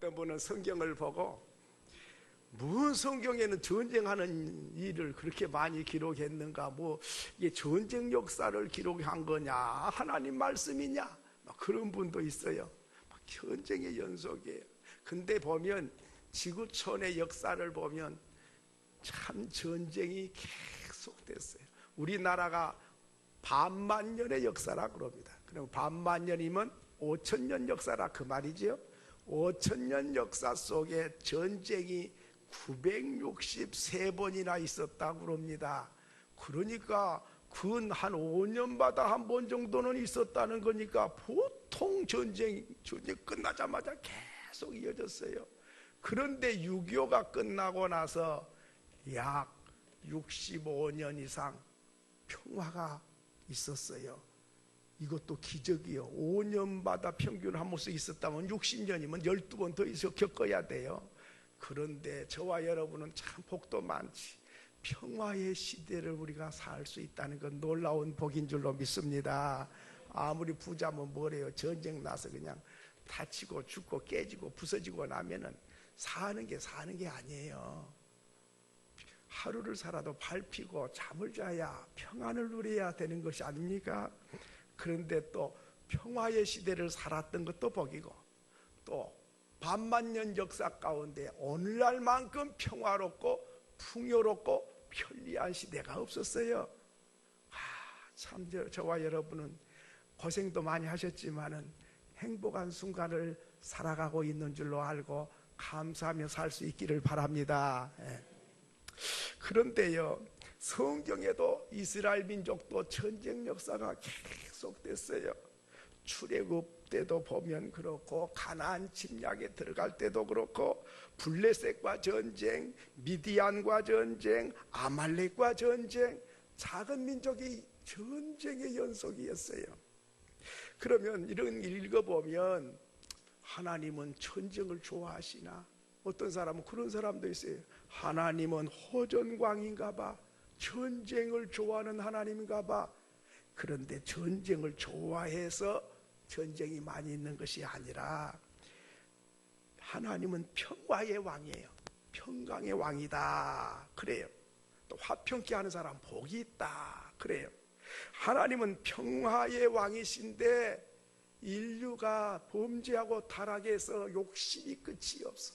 어떤 분은 성경을 보고 무슨 성경에는 전쟁하는 일을 그렇게 많이 기록했는가, 뭐 이게 전쟁 역사를 기록한 거냐, 하나님 말씀이냐, 그런 분도 있어요. 전쟁의 연속이에요. 근데 보면 지구촌의 역사를 보면 참 전쟁이 계속됐어요. 우리나라가 반만년의 역사라 그럽니다. 그럼 반만년이면 5천년 역사라 그 말이죠. 5천년 역사 속에 전쟁이 963번이나 있었다고 그럽니다. 그러니까 근 한 5년마다 한 번 정도는 있었다는 거니까 보통 전쟁이 끝나자마자 계속 이어졌어요. 그런데 6.25가 끝나고 나서 약 65년 이상 평화가 있었어요. 이것도 기적이요. 5년마다 평균 한 번씩 있었다면 60년이면 12번 더 겪어야 돼요. 그런데 저와 여러분은 참 복도 많지. 평화의 시대를 우리가 살 수 있다는 건 놀라운 복인 줄로 믿습니다. 아무리 부자면 뭐래요. 전쟁 나서 그냥 다치고 죽고 깨지고 부서지고 나면은 사는 게 아니에요. 하루를 살아도 밟히고 잠을 자야 평안을 누려야 되는 것이 아닙니까? 그런데 또 평화의 시대를 살았던 것도 복이고, 또 반만년 역사 가운데 오늘날만큼 평화롭고 풍요롭고 편리한 시대가 없었어요. 참 저와 여러분은 고생도 많이 하셨지만은 행복한 순간을 살아가고 있는 줄로 알고 감사하며 살 수 있기를 바랍니다. 그런데요, 성경에도 이스라엘 민족도 전쟁 역사가 계속됐어요. 출애굽 때도 보면 그렇고, 가나안 침략에 들어갈 때도 그렇고, 블레셋과 전쟁, 미디안과 전쟁, 아말렉과 전쟁, 작은 민족이 전쟁의 연속이었어요. 그러면 이런 일 읽어보면 하나님은 전쟁을 좋아하시나? 어떤 사람은 그런 사람도 있어요. 하나님은 호전광인가 봐, 전쟁을 좋아하는 하나님인가 봐. 그런데 전쟁을 좋아해서 전쟁이 많이 있는 것이 아니라 하나님은 평화의 왕이에요. 평강의 왕이다 그래요. 또 화평케 하는 사람 복이 있다 그래요. 하나님은 평화의 왕이신데 인류가 범죄하고 타락해서 욕심이 끝이 없어.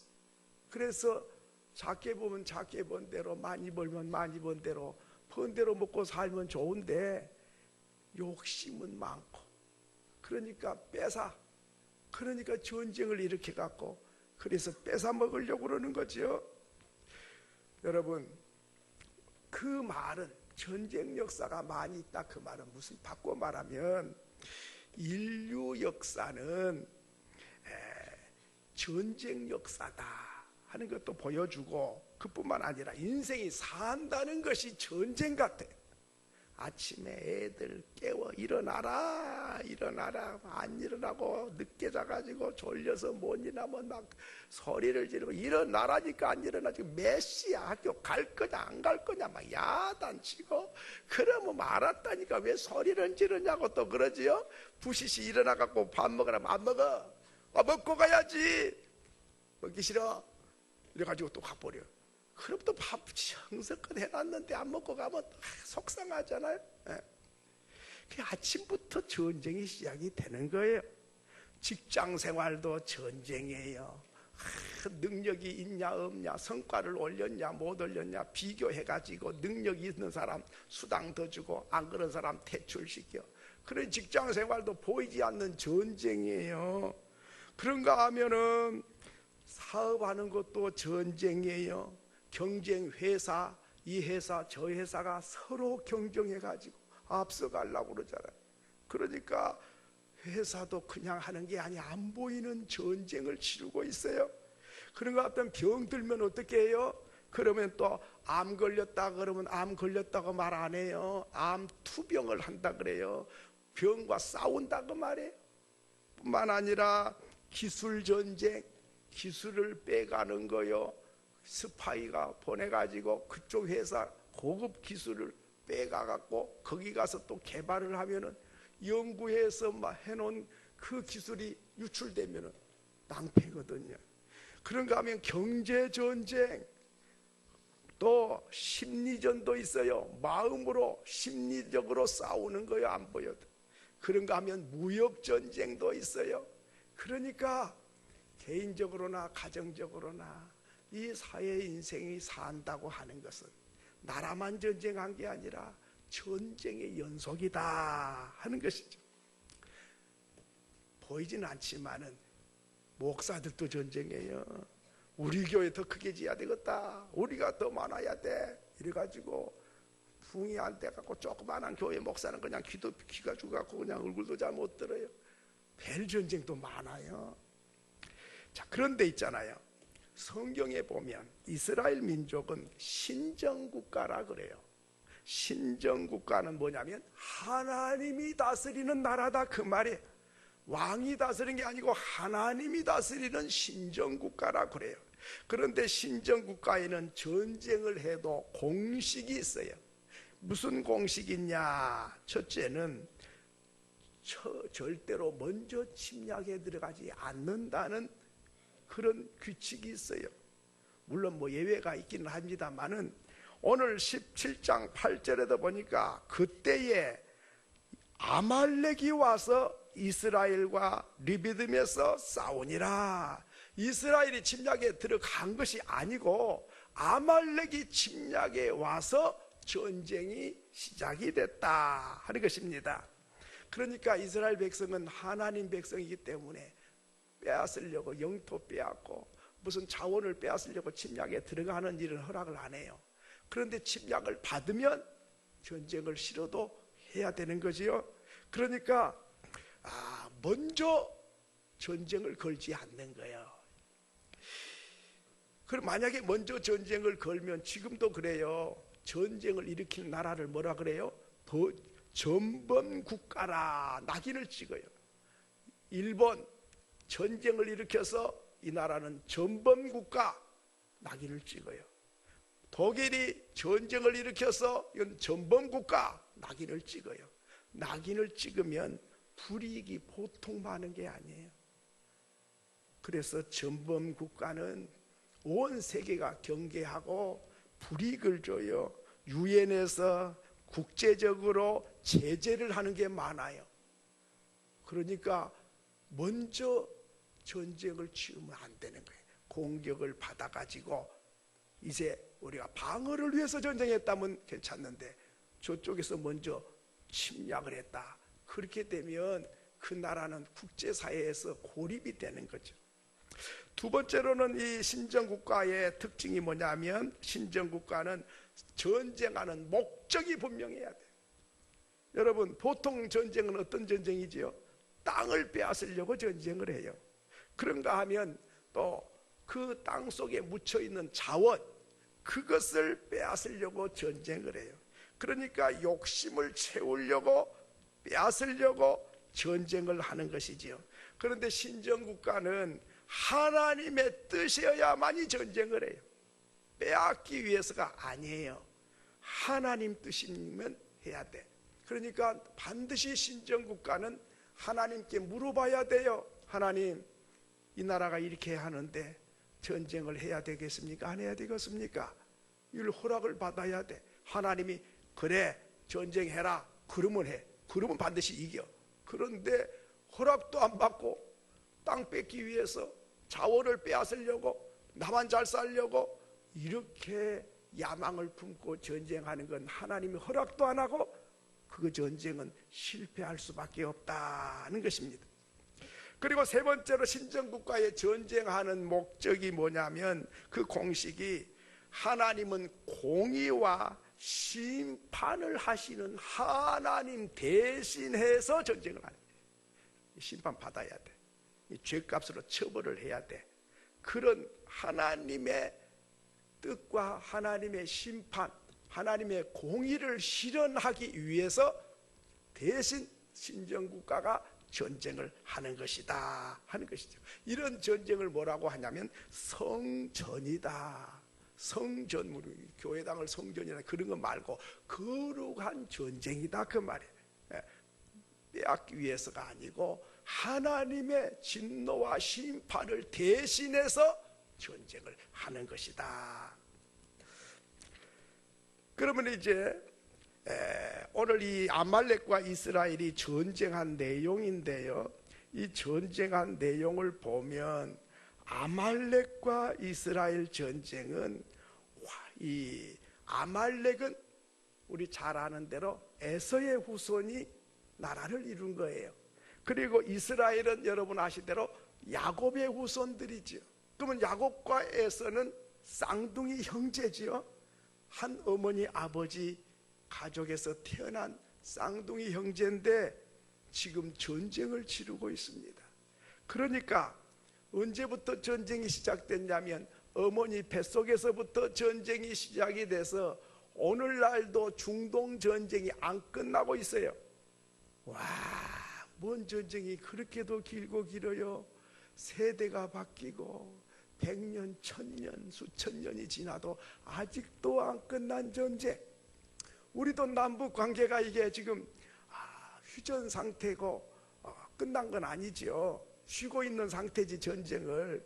그래서 작게 보면 작게 번 대로, 많이 벌면 많이 번 대로, 번 대로 먹고 살면 좋은데 욕심은 많고, 그러니까 그러니까 전쟁을 일으켜 갖고, 그래서 뺏어 먹으려고 그러는 거죠. 여러분, 그 말은 전쟁 역사가 많이 있다 그 말은 무슨, 바꿔 말하면 인류 역사는 전쟁 역사다 하는 것도 보여주고, 그뿐만 아니라 인생이 산다는 것이 전쟁 같아. 아침에 애들 깨워 일어나라 안 일어나고 늦게 자가지고 졸려서 못 일어나면 막 소리를 지르고, 일어나라니까 안 일어나지. 몇 시야, 학교 갈 거냐 안 갈 거냐 막 야단치고, 그러면 알았다니까 왜 소리를 지르냐고 또 그러지요. 부시시 일어나갖고 밥 먹으라면 안 먹어. 먹고 가야지. 먹기 싫어 이래가지고 또 가버려. 그럼 또 밥 정성껏 해놨는데 안 먹고 가면 속상하잖아요. 아침부터 전쟁이 시작이 되는 거예요. 직장 생활도 전쟁이에요. 능력이 있냐 없냐, 성과를 올렸냐 못 올렸냐 비교해가지고 능력이 있는 사람 수당 더 주고 안 그런 사람 퇴출시켜. 그런 직장 생활도 보이지 않는 전쟁이에요. 그런가 하면은 사업하는 것도 전쟁이에요. 경쟁 회사, 이 회사 저 회사가 서로 경쟁해가지고 앞서가려고 그러잖아요. 그러니까 회사도 그냥 하는 게 아니, 안 보이는 전쟁을 치르고 있어요. 그런 것 같으면 병 들면 어떻게 해요? 그러면 또 암 걸렸다 그러면 암 걸렸다고 말 안 해요. 암 투병을 한다 그래요. 병과 싸운다고 말해요. 뿐만 아니라 기술 전쟁, 기술을 빼가는 거요. 스파이가 보내가지고 그쪽 회사 고급 기술을 빼가갖고 거기 가서 또 개발을 하면은, 연구해서 막 해놓은 그 기술이 유출되면은 낭패거든요. 그런가 하면 경제전쟁, 또 심리전도 있어요. 마음으로 심리적으로 싸우는 거예요, 안 보여도. 그런가 하면 무역전쟁도 있어요. 그러니까 개인적으로나 가정적으로나 이 사회 인생이 산다고 하는 것은 나라만 전쟁한 게 아니라 전쟁의 연속이다 하는 것이죠. 보이지는 않지만은 목사들도 전쟁해요. 우리 교회 더 크게 지어야 되겠다, 우리가 더 많아야 돼, 이래가지고 붕이 안 돼갖고 조그만한 교회 목사는 그냥 귀가 죽어갖고 그냥 얼굴도 잘 못 들어요. 별 전쟁도 많아요. 자, 그런데 있잖아요, 성경에 보면 이스라엘 민족은 신정국가라 그래요. 신정국가는 뭐냐면 하나님이 다스리는 나라다 그 말이에요. 왕이 다스리는 게 아니고 하나님이 다스리는 신정국가라 그래요. 그런데 신정국가에는 전쟁을 해도 공식이 있어요. 무슨 공식이 있냐? 첫째는 절대로 먼저 침략에 들어가지 않는다는 그런 규칙이 있어요. 물론 뭐 예외가 있기는 합니다만은 오늘 17장 8절에도 보니까 그때에 아말렉이 와서 이스라엘과 르비딤에서 싸우니라. 이스라엘이 침략에 들어간 것이 아니고 아말렉이 침략에 와서 전쟁이 시작이 됐다 하는 것입니다. 그러니까 이스라엘 백성은 하나님 백성이기 때문에 빼앗으려고 영토 빼앗고 무슨 자원을 빼앗으려고 침략에 들어가는 일은 허락을 안 해요. 그런데 침략을 받으면 전쟁을 싫어도 해야 되는 거지요. 그러니까 먼저 전쟁을 걸지 않는 거예요. 그럼 만약에 먼저 전쟁을 걸면 지금도 그래요. 전쟁을 일으킨 나라를 뭐라 그래요? 전범국가라 낙인을 찍어요. 일본 전쟁을 일으켜서 이 나라는 전범국가 낙인을 찍어요. 독일이 전쟁을 일으켜서 이건 전범국가 낙인을 찍어요. 낙인을 찍으면 불이익이 보통 많은 게 아니에요. 그래서 전범국가는 온 세계가 경계하고 불이익을 줘요. 유엔에서 국제적으로 제재를 하는 게 많아요. 그러니까 먼저 전쟁을 치우면 안 되는 거예요. 공격을 받아가지고 이제 우리가 방어를 위해서 전쟁했다면 괜찮는데 저쪽에서 먼저 침략을 했다. 그렇게 되면 그 나라는 국제사회에서 고립이 되는 거죠. 두 번째로는 이 신정국가의 특징이 뭐냐면 신정국가는 전쟁하는 목적이 분명해야 돼요. 여러분 보통 전쟁은 어떤 전쟁이지요? 땅을 빼앗으려고 전쟁을 해요. 그런가 하면 또 그 땅 속에 묻혀있는 자원 그것을 빼앗으려고 전쟁을 해요. 그러니까 욕심을 채우려고 빼앗으려고 전쟁을 하는 것이지요. 그런데 신정국가는 하나님의 뜻이어야만이 전쟁을 해요. 빼앗기 위해서가 아니에요. 하나님 뜻이면 해야 돼. 그러니까 반드시 신정국가는 하나님께 물어봐야 돼요. 하나님, 이 나라가 이렇게 하는데 전쟁을 해야 되겠습니까? 안 해야 되겠습니까? 이걸 허락을 받아야 돼. 하나님이 그래 전쟁해라 그러면 해. 그러면 반드시 이겨. 그런데 허락도 안 받고 땅 뺏기 위해서 자원을 빼앗으려고 나만 잘 살려고 이렇게 야망을 품고 전쟁하는 건 하나님이 허락도 안 하고 그 전쟁은 실패할 수밖에 없다는 것입니다. 그리고 세 번째로 신정국가의 전쟁하는 목적이 뭐냐면 그 공식이 하나님은 공의와 심판을 하시는 하나님 대신해서 전쟁을 하는 거예요. 심판 받아야 돼. 죄값으로 처벌을 해야 돼. 그런 하나님의 뜻과 하나님의 심판, 하나님의 공의를 실현하기 위해서 대신 신정국가가 전쟁을 하는 것이다 하는 것이죠. 이런 전쟁을 뭐라고 하냐면 성전이다. 성전, 교회당을 성전이나 그런 거 말고 거룩한 전쟁이다 그 말이에요. 빼앗기 위해서가 아니고 하나님의 진노와 심판을 대신해서 전쟁을 하는 것이다. 그러면 이제 오늘 이 아말렉과 이스라엘이 전쟁한 내용인데요, 이 전쟁한 내용을 보면 아말렉과 이스라엘 전쟁은, 이 아말렉은 우리 잘 아는 대로 에서의 후손이 나라를 이룬 거예요. 그리고 이스라엘은 여러분 아시대로 야곱의 후손들이지요. 그러면 야곱과 에서는 쌍둥이 형제지요. 한 어머니 아버지 가족에서 태어난 쌍둥이 형제인데 지금 전쟁을 치르고 있습니다. 그러니까 언제부터 전쟁이 시작됐냐면 어머니 뱃속에서부터 전쟁이 시작이 돼서 오늘날도 중동 전쟁이 안 끝나고 있어요. 와, 뭔 전쟁이 그렇게도 길고 길어요. 세대가 바뀌고 100년, 1000년, 수천 년이 지나도 아직도 안 끝난 전쟁. 우리도 남북 관계가 이게 지금 휴전 상태고 끝난 건 아니죠. 쉬고 있는 상태지 전쟁을.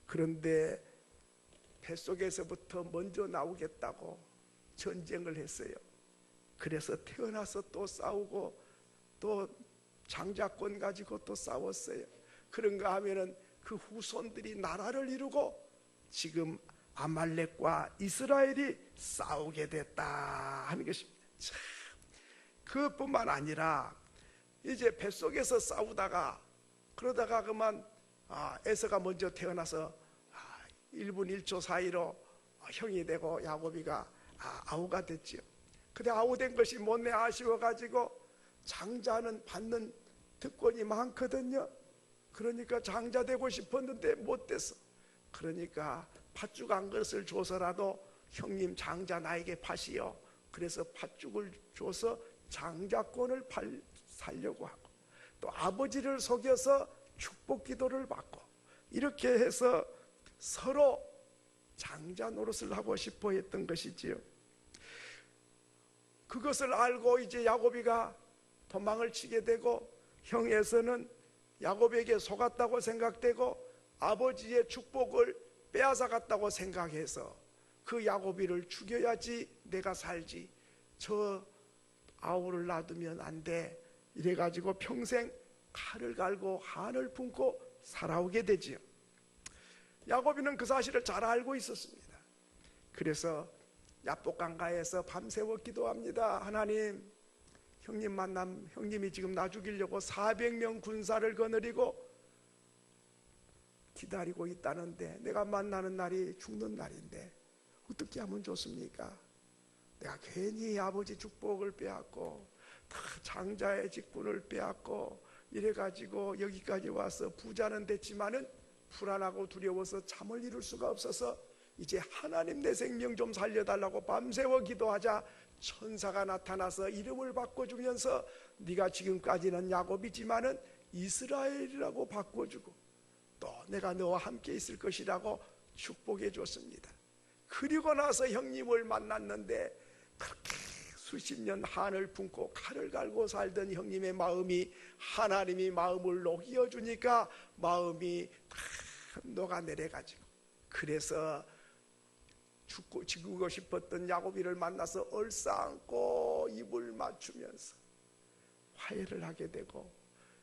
그런데 뱃속에서부터 먼저 나오겠다고 전쟁을 했어요. 그래서 태어나서 또 싸우고 또 장자권 가지고 또 싸웠어요. 그런가 하면은 그 후손들이 나라를 이루고 지금 아말렉과 이스라엘이 싸우게 됐다 하는 것입니다. 참, 그뿐만 아니라 이제 뱃속에서 싸우다가 그러다가 그만 에서가 먼저 태어나서 1분 1초 사이로 형이 되고 야곱이가 아우가 됐지요. 근데 아우된 것이 못내 아쉬워가지고 장자는 받는 특권이 많거든요. 그러니까 장자 되고 싶었는데 못 됐어. 그러니까 팥죽 한 그릇을 줘서라도 형님 장자 나에게 파시오. 그래서 팥죽을 줘서 장자권을 살려고 하고, 또 아버지를 속여서 축복 기도를 받고, 이렇게 해서 서로 장자 노릇을 하고 싶어 했던 것이지요. 그것을 알고 이제 야곱이가 도망을 치게 되고, 형 에서는 야곱에게 속았다고 생각되고 아버지의 축복을 빼앗아갔다고 생각해서 그 야곱이를 죽여야지 내가 살지, 저 아우를 놔두면 안 돼, 이래가지고 평생 칼을 갈고 한을 품고 살아오게 되지요. 야곱이는 그 사실을 잘 알고 있었습니다. 그래서 야복강가에서 밤새워 기도합니다. 하나님, 형님 만남, 형님이 지금 나 죽이려고 400명 군사를 거느리고 기다리고 있다는데 내가 만나는 날이 죽는 날인데 어떻게 하면 좋습니까? 내가 괜히 아버지 축복을 빼앗고 다 장자의 직분을 빼앗고 이래가지고 여기까지 와서 부자는 됐지만은 불안하고 두려워서 잠을 이룰 수가 없어서 이제 하나님 내 생명 좀 살려달라고 밤새워 기도하자 천사가 나타나서 이름을 바꿔주면서 네가 지금까지는 야곱이지만은 이스라엘이라고 바꿔주고 또 내가 너와 함께 있을 것이라고 축복해 줬습니다. 그리고 나서 형님을 만났는데 그렇게 수십 년 한을 품고 칼을 갈고 살던 형님의 마음이 하나님이 마음을 녹여주니까 마음이 다 녹아내려가지고, 그래서 죽고 싶었던 야곱이를 만나서 얼싸안고 입을 맞추면서 화해를 하게 되고,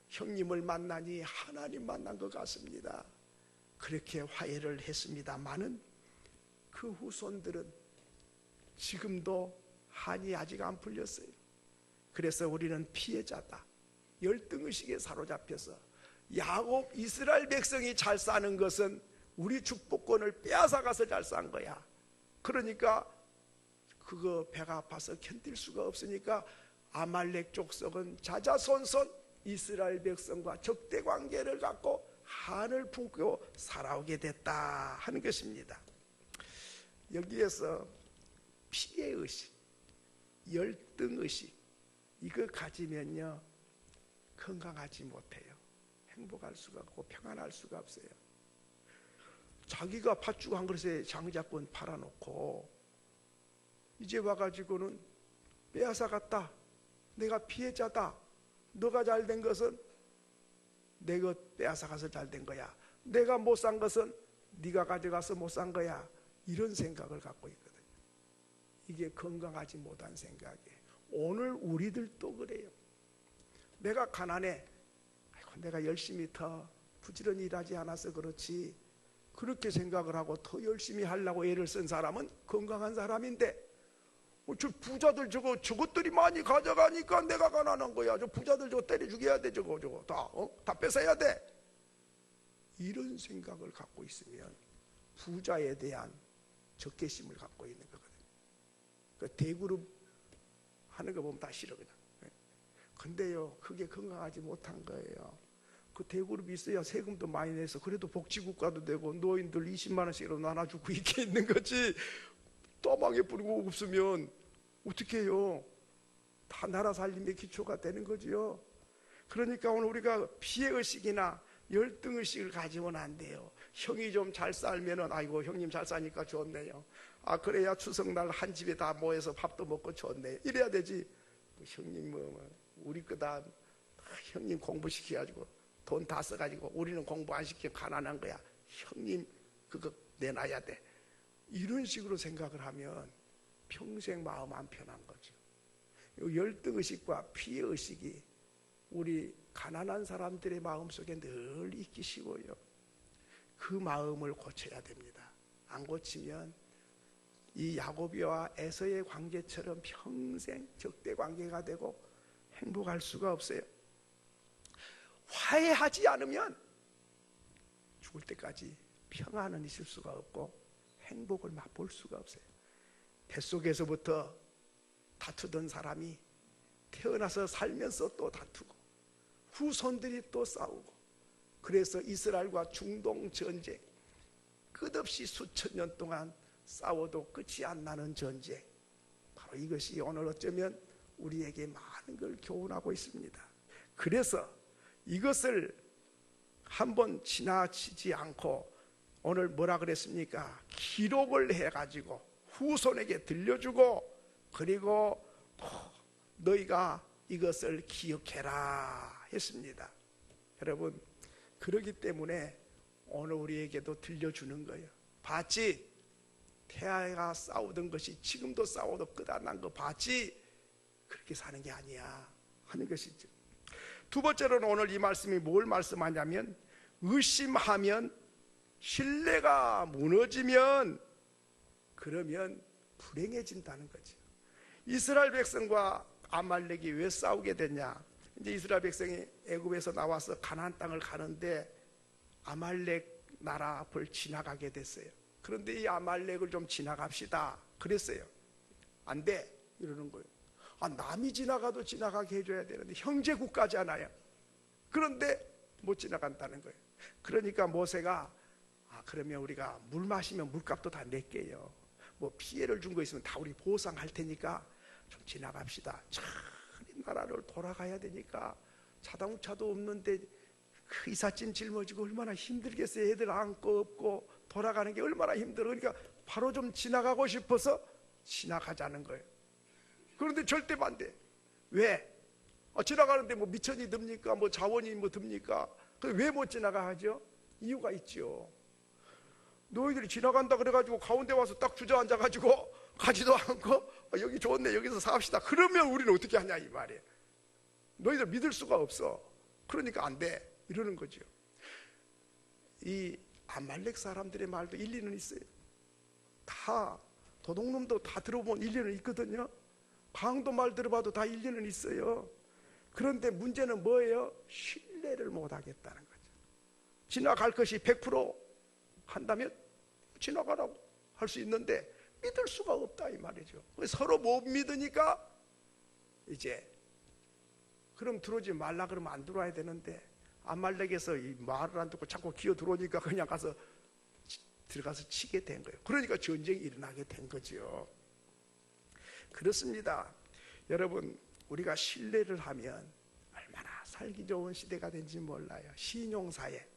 형님을 만나니 하나님 만난 것 같습니다. 그렇게 화해를 했습니다마는 그 후손들은 지금도 한이 아직 안 풀렸어요. 그래서 우리는 피해자다, 열등의식에 사로잡혀서 야곱 이스라엘 백성이 잘 사는 것은 우리 축복권을 빼앗아가서 잘 산 거야. 그러니까 그거 배가 아파서 견딜 수가 없으니까 아말렉 족속은 자자손손 이스라엘 백성과 적대 관계를 갖고 한을 품고 살아오게 됐다 하는 것입니다. 여기에서 피해의식, 열등의식, 이거 가지면요 건강하지 못해요. 행복할 수가 없고 평안할 수가 없어요. 자기가 팥죽 한 그릇에 장자권 팔아놓고 이제 와가지고는 빼앗아갔다, 내가 피해자다, 너가 잘된 것은 내 것 빼앗아가서 잘된 거야, 내가 못 산 것은 네가 가져가서 못 산 거야. 이런 생각을 갖고 있거든요. 이게 건강하지 못한 생각이에요. 오늘 우리들도 그래요. 내가 가난해. 아이고, 내가 열심히 더 부지런히 일하지 않아서 그렇지. 그렇게 생각을 하고 더 열심히 하려고 애를 쓴 사람은 건강한 사람인데, 저 부자들 저것들이 많이 가져가니까 내가 가난한 거야. 저 부자들 저거 때려 죽여야 돼. 저거 다 뺏어야 돼. 이런 생각을 갖고 있으면 부자에 대한 적개심을 갖고 있는 거거든요. 그 대그룹 하는 거 보면 다 싫어 그냥. 근데요, 그게 건강하지 못한 거예요. 그 대그룹이 있어야 세금도 많이 내서 그래도 복지국가도 되고 노인들 20만 원씩으로 나눠주고 이게 있는 거지. 떠망에 뿌리고 없으면 어떻게 해요? 다 나라 살림의 기초가 되는 거지요. 그러니까 오늘 우리가 피해의식이나 열등의식을 가지고는 안 돼요. 형이 좀 잘 살면은 아이고 형님 잘 사니까 좋네요. 아 그래야 추석날 한 집에 다 모여서 밥도 먹고 좋네요. 이래야 되지. 형님 우리 거다 형님 공부시켜가지고 돈 다 써가지고 우리는 공부 안 시켜 가난한 거야. 형님 그거 내놔야 돼. 이런 식으로 생각을 하면 평생 마음 안 편한 거죠. 열등의식과 피해의식이 우리 가난한 사람들의 마음속에 늘 있기 쉬워요. 그 마음을 고쳐야 됩니다. 안 고치면 이 야곱이와 에서의 관계처럼 평생 적대 관계가 되고 행복할 수가 없어요. 화해하지 않으면 죽을 때까지 평안은 있을 수가 없고 행복을 맛볼 수가 없어요. 뱃속에서부터 다투던 사람이 태어나서 살면서 또 다투고 후손들이 또 싸우고, 그래서 이스라엘과 중동 전쟁, 끝없이 수천 년 동안 싸워도 끝이 안 나는 전쟁, 바로 이것이 오늘 어쩌면 우리에게 많은 걸 교훈하고 있습니다. 그래서 이것을 한번 지나치지 않고 오늘 뭐라 그랬습니까? 기록을 해가지고 후손에게 들려주고, 그리고 너희가 이것을 기억해라 했습니다. 여러분, 그러기 때문에 오늘 우리에게도 들려주는 거예요. 봤지? 태아가 싸우던 것이 지금도 싸워도 끝 안 난 거 봤지? 그렇게 사는 게 아니야 하는 것이죠. 두 번째로는 오늘 이 말씀이 뭘 말씀하냐면, 의심하면, 신뢰가 무너지면, 그러면 불행해진다는 거죠. 이스라엘 백성과 아말렉이 왜 싸우게 됐냐? 이제 이스라엘 백성이 애굽에서 나와서 가나안 땅을 가는데 아말렉 나라 앞을 지나가게 됐어요. 그런데 이 아말렉을 좀 지나갑시다 그랬어요. 안 돼 이러는 거예요. 남이 지나가도 지나가게 해줘야 되는데 형제국가잖아요. 그런데 못 지나간다는 거예요. 그러니까 모세가 그러면 우리가 물 마시면 물값도 다 낼게요. 뭐 피해를 준 거 있으면 다 우리 보상할 테니까 좀 지나갑시다. 참 나라를 돌아가야 되니까 자동차도 없는데 그 이삿짐 짊어지고 얼마나 힘들겠어요. 애들 안고 업고 돌아가는 게 얼마나 힘들어. 그러니까 바로 좀 지나가고 싶어서 지나가자는 거예요. 그런데 절대 반대. 왜? 지나가는데 뭐 미천이 듭니까? 뭐 자원이 뭐 듭니까? 왜 못 지나가 하죠? 이유가 있죠. 너희들이 지나간다 그래가지고 가운데 와서 딱 주저앉아가지고 가지도 않고 여기 좋네 여기서 삽시다 그러면 우리는 어떻게 하냐 이 말이에요. 너희들 믿을 수가 없어. 그러니까 안 돼 이러는 거죠. 이 아말렉 사람들의 말도 일리는 있어요. 다 도둑놈도 다 들어보면 일리는 있거든요. 강도 말 들어봐도 다 일리는 있어요. 그런데 문제는 뭐예요? 신뢰를 못 하겠다는 거죠. 지나갈 것이 100% 한다면 지나가라고 할 수 있는데 믿을 수가 없다 이 말이죠. 서로 못 믿으니까 이제 그럼 들어오지 말라 그러면 안 들어와야 되는데 아말렉에서 이 말을 안 듣고 자꾸 기어 들어오니까 그냥 가서 들어가서 치게 된 거예요. 그러니까 전쟁이 일어나게 된 거죠. 그렇습니다. 여러분, 우리가 신뢰를 하면 얼마나 살기 좋은 시대가 된지 몰라요. 신용사회,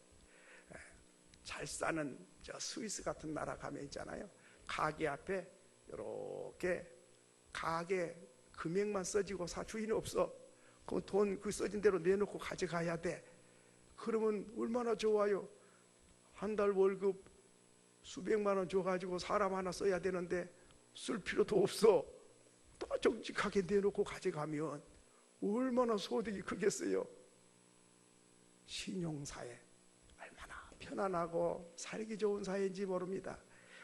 잘 사는 저 스위스 같은 나라 가면 있잖아요. 가게 앞에 이렇게 가게 금액만 써지고 주인이 없어. 그 돈 그 써진 대로 내놓고 가져가야 돼. 그러면 얼마나 좋아요. 한 달 월급 수백만 원 줘가지고 사람 하나 써야 되는데 쓸 필요도 없어. 또 정직하게 내놓고 가져가면 얼마나 소득이 크겠어요. 신용사회 얼마나 편안하고 살기 좋은 사회인지 모릅니다.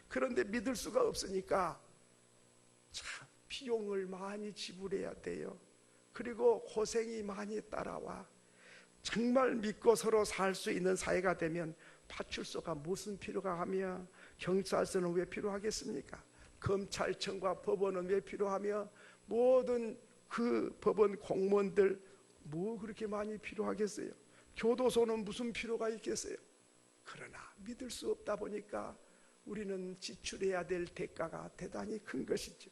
그런데 믿을 수가 없으니까 참 비용을 많이 지불해야 돼요. 그리고 고생이 많이 따라와. 정말 믿고 서로 살 수 있는 사회가 되면 파출소가 무슨 필요가 하며, 경찰서는 왜 필요하겠습니까? 검찰청과 법원은 왜 필요하며, 모든 그 법원 공무원들 뭐 그렇게 많이 필요하겠어요? 교도소는 무슨 필요가 있겠어요? 그러나 믿을 수 없다 보니까 우리는 지출해야 될 대가가 대단히 큰 것이죠.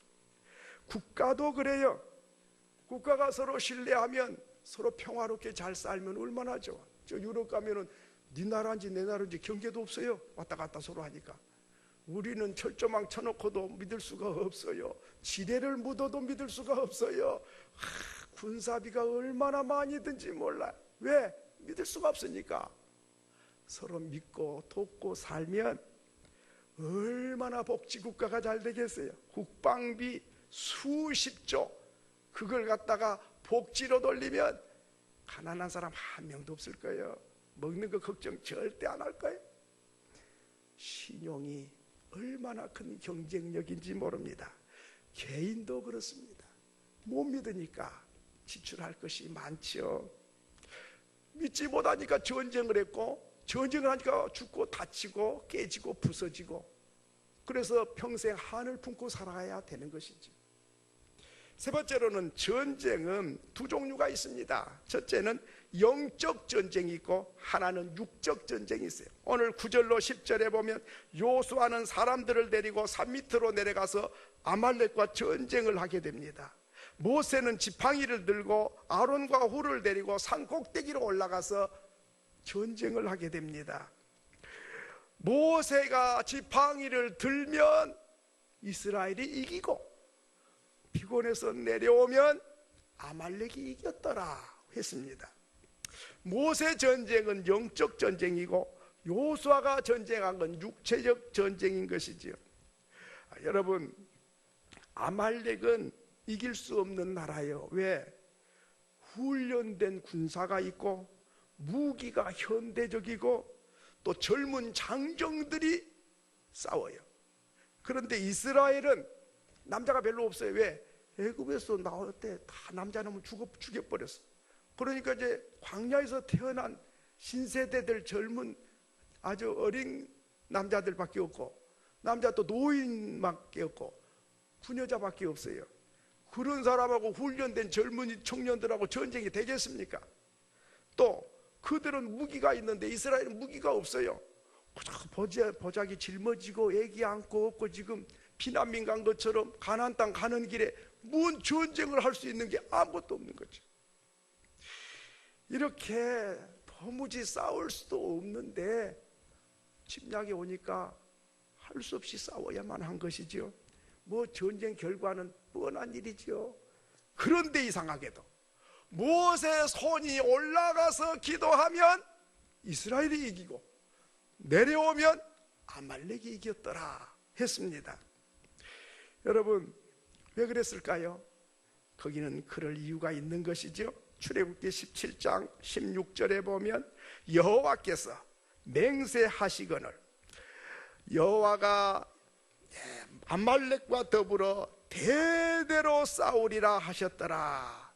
국가도 그래요. 국가가 서로 신뢰하면, 서로 평화롭게 잘 살면 얼마나 좋아. 저 유럽 가면은 네 나라인지 내 나라인지 경계도 없어요. 왔다 갔다 서로 하니까. 우리는 철조망 쳐놓고도 믿을 수가 없어요. 지뢰를 묻어도 믿을 수가 없어요. 군사비가 얼마나 많이 든지 몰라. 왜? 믿을 수가 없으니까. 서로 믿고 돕고 살면 얼마나 복지국가가 잘 되겠어요. 국방비 수십조, 그걸 갖다가 복지로 돌리면 가난한 사람 한 명도 없을 거예요. 먹는 거 걱정 절대 안 할 거예요. 신용이 얼마나 큰 경쟁력인지 모릅니다. 개인도 그렇습니다. 못 믿으니까 지출할 것이 많죠. 믿지 못하니까 전쟁을 했고, 전쟁을 하니까 죽고 다치고 깨지고 부서지고, 그래서 평생 한을 품고 살아야 되는 것이죠. 세 번째로는 전쟁은 두 종류가 있습니다. 첫째는 영적 전쟁이 있고 하나는 육적 전쟁이 있어요. 오늘 9절로 10절에 보면 요수아는 사람들을 데리고 산 밑으로 내려가서 아말렉과 전쟁을 하게 됩니다. 모세는 지팡이를 들고 아론과 훌을 데리고 산 꼭대기로 올라가서 전쟁을 하게 됩니다. 모세가 지팡이를 들면 이스라엘이 이기고, 피곤해서 내려오면 아말렉이 이겼더라 했습니다. 모세 전쟁은 영적 전쟁이고 요수아가 전쟁한 건 육체적 전쟁인 것이지요. 여러분, 아말렉은 이길 수 없는 나라예요. 왜? 훈련된 군사가 있고 무기가 현대적이고 또 젊은 장정들이 싸워요. 그런데 이스라엘은 남자가 별로 없어요. 왜? 애굽에서 나올 때 다 남자는 죽여버렸어. 그러니까 이제 광야에서 태어난 신세대들, 젊은 아주 어린 남자들밖에 없고, 남자 또 노인밖에 없고 부녀자밖에 없어요. 그런 사람하고 훈련된 젊은이 청년들하고 전쟁이 되겠습니까? 또 그들은 무기가 있는데 이스라엘은 무기가 없어요. 보자기 짊어지고 애기 안고 없고 지금 피난민 간 것처럼 가나안 땅 가는 길에 뭔 전쟁을 할 수 있는 게 아무것도 없는 거죠. 이렇게 도무지 싸울 수도 없는데 침략이 오니까 할 수 없이 싸워야만 한 것이죠. 뭐 전쟁 결과는 뻔한 일이죠. 그런데 이상하게도 모세 손이 올라가서 기도하면 이스라엘이 이기고 내려오면 아말렉이 이겼더라 했습니다. 여러분, 왜 그랬을까요? 거기는 그럴 이유가 있는 것이죠. 출애굽기 17장 16절에 보면 여호와께서 맹세하시거늘 여호와가 아말렉과 더불어 대대로 싸우리라 하셨더라.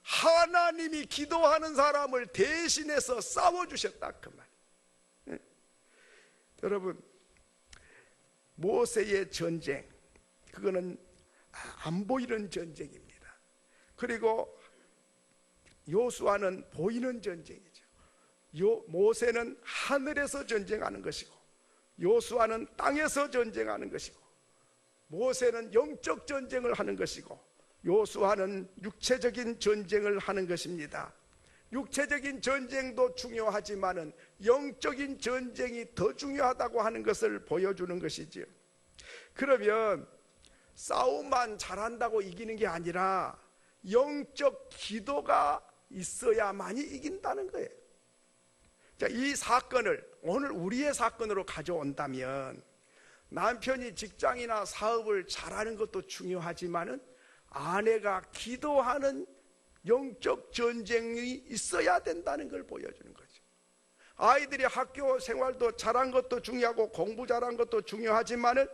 하나님이 기도하는 사람을 대신해서 싸워주셨다 그 말. 여러분, 모세의 전쟁, 그거는 안 보이는 전쟁입니다. 그리고 요수아는 보이는 전쟁이죠. 모세는 하늘에서 전쟁하는 것이고 요수아는 땅에서 전쟁하는 것이고, 모세는 영적 전쟁을 하는 것이고 요수아는 육체적인 전쟁을 하는 것입니다. 육체적인 전쟁도 중요하지만은 영적인 전쟁이 더 중요하다고 하는 것을 보여주는 것이지요. 그러면 싸움만 잘한다고 이기는 게 아니라 영적 기도가 있어야만이 이긴다는 거예요. 자, 이 사건을 오늘 우리의 사건으로 가져온다면 남편이 직장이나 사업을 잘하는 것도 중요하지만은 아내가 기도하는 영적 전쟁이 있어야 된다는 걸 보여주는 거죠. 아이들이 학교 생활도 잘한 것도 중요하고 공부 잘한 것도 중요하지만은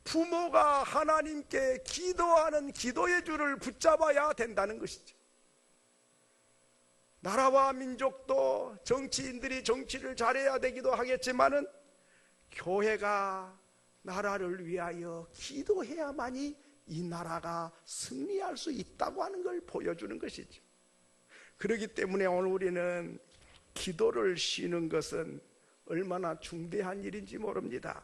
부모가 하나님께 기도하는 기도의 줄을 붙잡아야 된다는 것이죠. 나라와 민족도 정치인들이 정치를 잘해야 되기도 하겠지만은 교회가 나라를 위하여 기도해야만이 이 나라가 승리할 수 있다고 하는 걸 보여주는 것이죠. 그렇기 때문에 오늘 우리는 기도를 쉬는 것은 얼마나 중대한 일인지 모릅니다.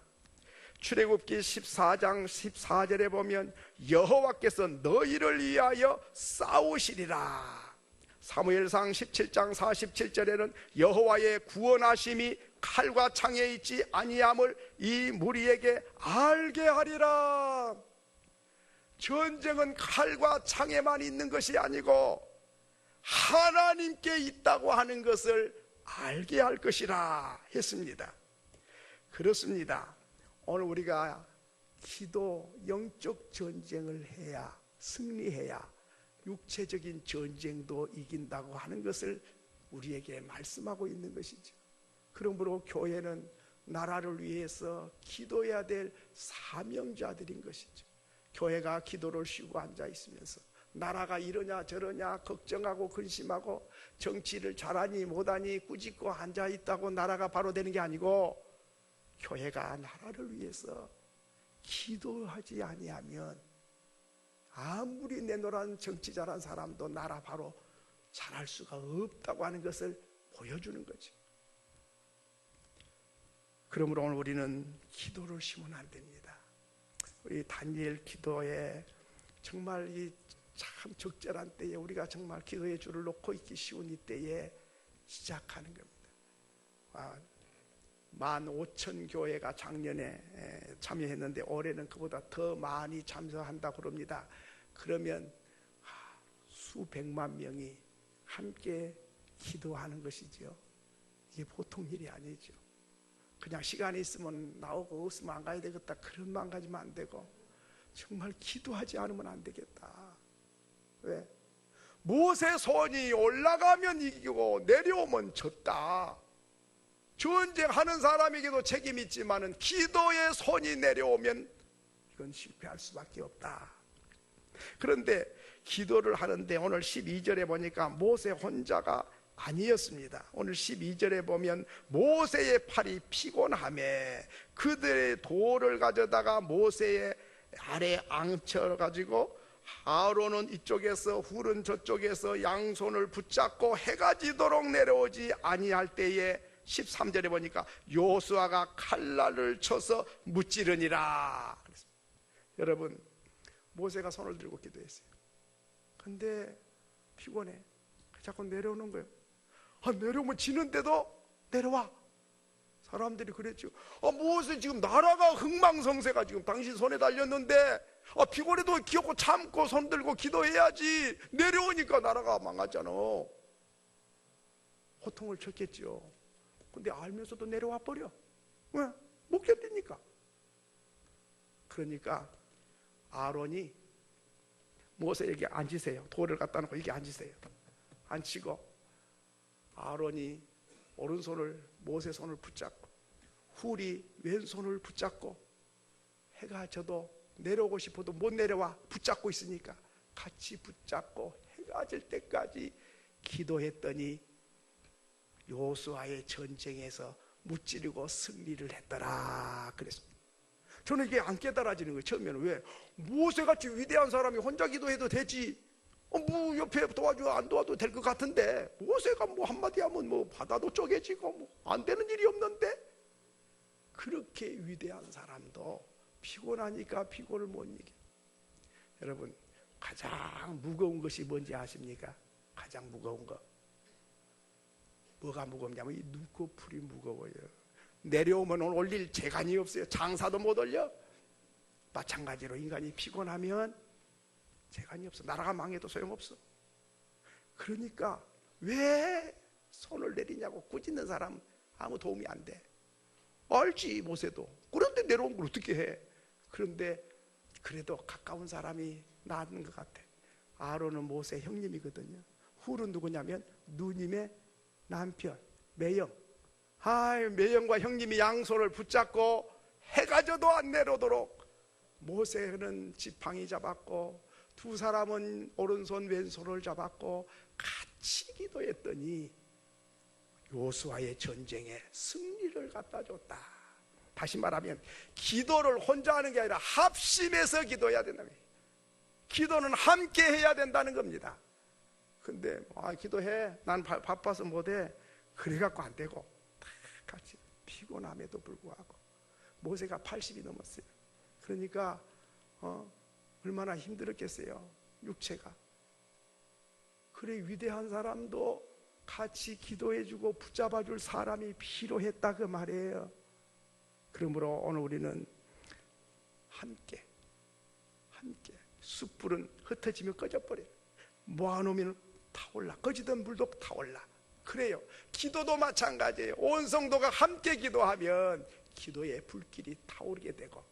출애굽기 14장 14절에 보면 여호와께서 너희를 위하여 싸우시리라. 사무엘상 17장 47절에는 여호와의 구원하심이 칼과 창에 있지 아니함을 이 무리에게 알게 하리라. 전쟁은 칼과 창에만 있는 것이 아니고 하나님께 있다고 하는 것을 알게 할 것이라 했습니다. 그렇습니다. 오늘 우리가 기도, 영적 전쟁을 해야, 승리해야 육체적인 전쟁도 이긴다고 하는 것을 우리에게 말씀하고 있는 것이죠. 그러므로 교회는 나라를 위해서 기도해야 될 사명자들인 것이죠. 교회가 기도를 쉬고 앉아 있으면서 나라가 이러냐 저러냐 걱정하고 근심하고 정치를 잘하니 못하니 꾸짖고 앉아 있다고 나라가 바로 되는 게 아니고, 교회가 나라를 위해서 기도하지 아니하면 아무리 내노란 정치 잘한 사람도 나라 바로 잘할 수가 없다고 하는 것을 보여주는 거죠. 그러므로 오늘 우리는 기도를 쉬면 안 됩니다. 우리 다니엘 기도에 정말 이 참 적절한 때에 우리가 정말 기도의 줄을 놓고 있기 쉬운 이때에 시작하는 겁니다. 15,000교회가 작년에 참여했는데 올해는 그보다 더 많이 참석한다고 그럽니다. 그러면 수백만 명이 함께 기도하는 것이죠. 이게 보통 일이 아니죠. 그냥 시간이 있으면 나오고 없으면 안 가야 되겠다, 그런 마음 가지면 안 되고 정말 기도하지 않으면 안 되겠다. 왜? 모세 손이 올라가면 이기고 내려오면 졌다. 전쟁하는 사람에게도 책임이 있지만은 기도의 손이 내려오면 이건 실패할 수밖에 없다. 그런데 기도를 하는데 오늘 12절에 보니까 모세 혼자가 아니었습니다. 오늘 12절에 보면 모세의 팔이 피곤하매 그들의 돌을 가져다가 모세의 아래 앙쳐가지고 아론은 이쪽에서 훌은 저쪽에서 양손을 붙잡고 해가 지도록 내려오지 아니할 때에 13절에 보니까 요수아가 칼날을 쳐서 무찌르니라. 여러분, 모세가 손을 들고 기도했어요. 근데 피곤해. 자꾸 내려오는 거예요. 내려오면 지는데도 내려와. 사람들이 그랬죠. 모세 지금 나라가 흥망성쇠가 지금 당신 손에 달렸는데 피곤해도 기어고 참고 손 들고 기도해야지. 내려오니까 나라가 망하잖아. 호통을 쳤겠죠. 근데 알면서도 내려와 버려. 왜? 못 견디니까. 그러니까 아론이 모세에게 앉으세요. 돌을 갖다 놓고 이게 앉으세요. 앉히고 아론이 오른손을 모세 손을 붙잡고 훌이 왼손을 붙잡고 해가 져도 내려오고 싶어도 못 내려와 붙잡고 있으니까 같이 붙잡고 해가 질 때까지 기도했더니 요수아의 전쟁에서 무찌르고 승리를 했더라 그랬습니다. 저는 이게 안 깨달아지는 거예요. 처음에는. 왜? 모세같이 위대한 사람이 혼자 기도해도 되지, 뭐 옆에 도와줘 안 도와도 될 것 같은데 모세가 뭐 한마디 하면 뭐 바다도 쪼개지고 뭐 안 되는 일이 없는데, 그렇게 위대한 사람도 피곤하니까 피곤을 못 이겨. 여러분, 가장 무거운 것이 뭔지 아십니까? 가장 무거운 거 뭐가 무겁냐면 이 눈꺼풀이 무거워요. 내려오면 올릴 재간이 없어요. 장사도 못 올려. 마찬가지로 인간이 피곤하면 재간이 없어. 나라가 망해도 소용없어. 그러니까 왜 손을 내리냐고 꾸짖는 사람 아무 도움이 안 돼. 알지 모세도. 그런데 내려온 걸 어떻게 해? 그런데 그래도 가까운 사람이 나은 것 같아. 아론은 모세 형님이거든요. 훌은 누구냐면 누님의 남편 매형. 매형과 형님이 양손을 붙잡고 해가 져도 안 내려오도록 모세는 지팡이 잡았고 두 사람은 오른손 왼손을 잡았고 같이 기도했더니 요수아의 전쟁에 승리를 갖다 줬다. 다시 말하면 기도를 혼자 하는 게 아니라 합심해서 기도해야 된다는 거예요. 기도는 함께 해야 된다는 겁니다. 근데 기도해, 난 바빠서 못해, 그래갖고 안 되고 다 같이 피곤함에도 불구하고 모세가 80이 넘었어요. 그러니까 얼마나 힘들었겠어요, 육체가. 그래, 위대한 사람도 같이 기도해주고 붙잡아줄 사람이 필요했다 그 말이에요. 그러므로 오늘 우리는 함께 숯불은 흩어지면 꺼져버려요. 모아놓으면 타올라. 꺼지던 물도 타올라. 그래요. 기도도 마찬가지예요. 온 성도가 함께 기도하면 기도의 불길이 타오르게 되고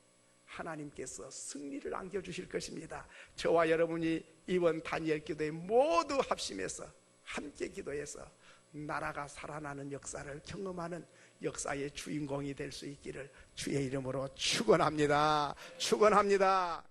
하나님께서 승리를 안겨주실 것입니다. 저와 여러분이 이번 다니엘 기도에 모두 합심해서 함께 기도해서 나라가 살아나는 역사를 경험하는 역사의 주인공이 될 수 있기를 주의 이름으로 축원합니다. 축원합니다.